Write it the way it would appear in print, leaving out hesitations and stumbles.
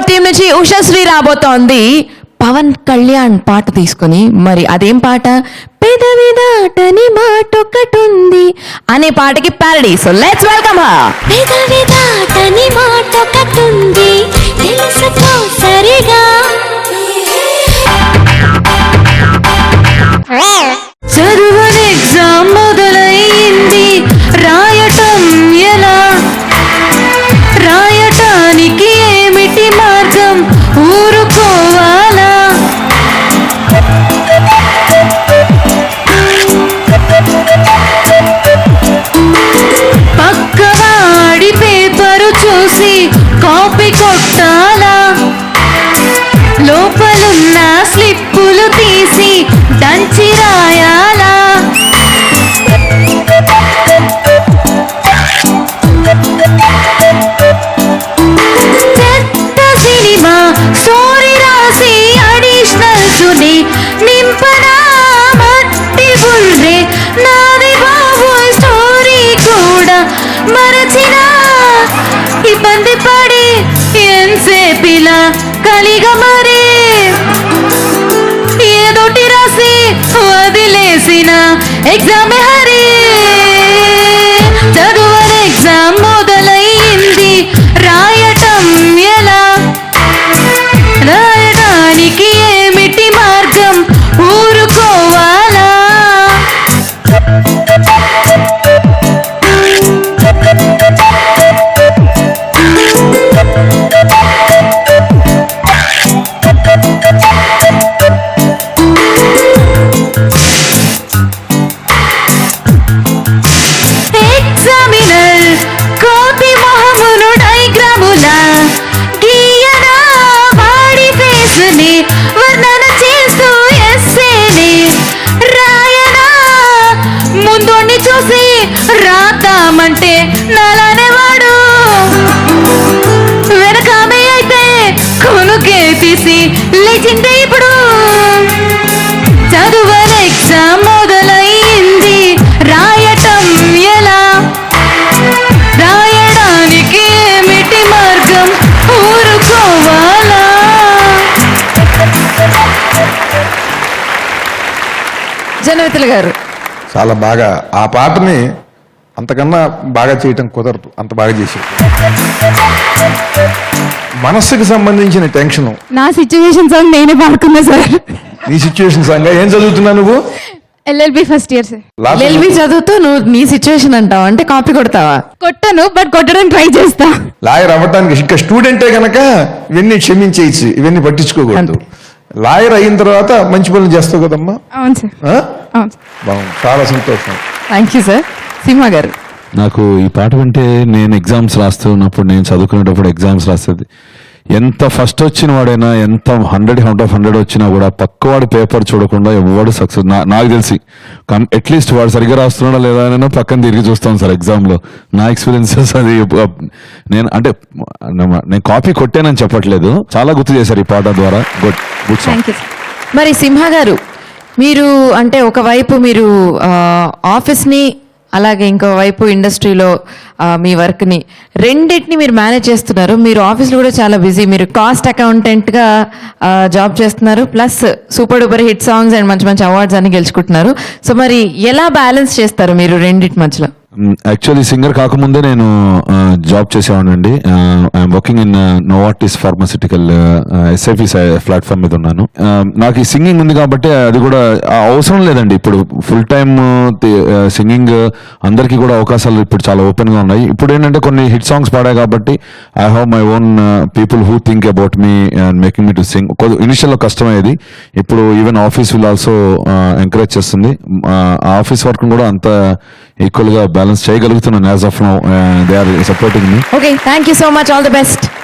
Network team నుంచి ఉషశ్రీ రాబోతోంది పవన్ కళ్యాణ్ పాట తీసుకొని. మరి అదేం పాట? పెదవి దాటని మాటొకటుంది అనే పాటకి parody. So let's welcome her. పెదవి దాటని మాటొకటుంది తెలుసుకో సరిగా. చదువుని ఎగ్జామ్ మొదలైంది, రాయటం ఎలా? రాయటానికి ఏమిటి మార్గం? ఊరుకోవాలా? పక్కవాడి పేపరు చూసి కాపీ కొట్టాలా? లోపలున్న స్లిప్పులు తీసి దంచి రాయాలా? చెత్త సినిమా స్టోరీ రాసి అడిషనల్స్ ని నింపనా? మట్టి బుల్రే నాది బాబు స్టోరీ కూడా మరచినా. ఇబ్బంది పడి ఎంతసేపిలా కలిగా మరి ఏదోటి రాసి వదిలేసిన ఎగ్జామ్ హరి. చదువని ఎగ్జామ్ మొదలైంది, రాయటం ఎలా? రాయడానికి ఏమిటి మార్గం? ఊరుకోవాలా? ఎగ్జామినర్ కోతి మొహమును డైగ్రాముల గీయనా? వాడి ఫేసుని వర్ణన చేస్తూ ఎస్సేని రాయనా? ముందుని చూసి రాద్దామంటే నాలానే వాడు, వెనకామే అయితే కొనుకే తీసి లేచిందే ఇప్పుడు. చదువని ఎగ్జామ్ మొదలైంది, రాయటం ఎలా? రాయడానికి ఏమిటి మార్గం? ఊరుకోవాలా? జనవితులు గారు చాలా బాగా ఆ పాటని అంతకన్నా బాగా చేయటం కుదరదు, అంత బాగా చేశారు. మనస్సుకి సంబంధించిన టెన్షన్. నా సిచ్యువేషన్ సాంగ్ నేనే పాడుకున్నా సార్. నీ సిచ్యువేషన్ సాంగ్. ఏం చదువుతున్నావు నువ్వు? LLB first year sir. LLB చదువుతూ నువ్వు నీ సిచ్యువేషన్ అంటావు అంటే కాపీ కొడతావా? కొట్టను, బట్ కొట్టడానికి ట్రై చేస్తా. లాయర్ అవ్వటానికి ఇంకా స్టూడెంటే కనుక ఇవన్నీ క్షమించేయచ్చు, ఇవన్నీ పట్టించుకోకూడదు. లాయర్ అయిన తర్వాత మంచి పనులు చేస్తావు కదమ్మా. అవును సార్. ఆ? అవును సార్. బాగుంది, చాలా సంతోషం. Thank you sir. సింహ గారు నాకు ఈ పాట వింటే నేను ఎగ్జామ్స్ రాస్తున్నప్పుడు, నేను చదువుకునేటప్పుడు ఎగ్జామ్స్ రాస్తుంది, ఎంత ఫస్ట్ వచ్చిన వాడైనా, ఎంత 100 వచ్చినా కూడా పక్కవాడి పేపర్ చూడకుండా ఎవడు సక్సెస్. నాకు తెలిసి అట్లీస్ట్ వాడు సరిగ్గా రాస్తున్నాడా లేదా అని పక్కన తిరిగి చూస్తాను సార్ ఎగ్జామ్లో. నా ఎక్స్పీరియన్సెస్ అది. నేను కాపీ కొట్టానని చెప్పట్లేదు, చాలా గుర్తు చేశారు ఈ పాట ద్వారా. Good song. మరి సింహ గారు, మీరు అంటే ఒకవైపు మీరు ఆఫీస్ని అలాగే ఇంకోవైపు ఇండస్ట్రీలో మీ వర్క్ని రెండింటిని మీరు మేనేజ్ చేస్తున్నారు. మీరు ఆఫీస్లో కూడా చాలా బిజీ, మీరు కాస్ట్ అకౌంటెంట్గా జాబ్ చేస్తున్నారు, plus super duper hit songs and మంచి మంచి అవార్డ్స్ అన్ని గెలుచుకుంటున్నారు. సో మరి ఎలా బ్యాలెన్స్ చేస్తారు మీరు రెండింటి మధ్యలో? యాక్చువల్లీ సింగర్ కాకముందే నేను జాబ్ చేసేవాడినండి. I'm working in Novartis pharmaceutical SIP platform మీద ఉన్నాను. నాకు ఈ సింగింగ్ ఉంది కాబట్టి అది కూడా అవసరం లేదండి. ఇప్పుడు ఫుల్ టైమ్ సింగింగ్ అందరికీ కూడా అవకాశాలు ఇప్పుడు చాలా ఓపెన్ గా ఉన్నాయి. ఇప్పుడు ఏంటంటే కొన్ని హిట్ సాంగ్స్ పాడా కాబట్టి I have my own people who think about me and making me to sing. Initial లో కష్టమయ్యేది, ఇప్పుడు even office will also encourage చేస్తుంది. ఆఫీస్ వర్క్ కూడా అంత ఈక్వల్ గా బ్యాలెన్స్ చేయగలుగుతున్నాను as of now. They are supporting me. Okay, thank you so much. All the best.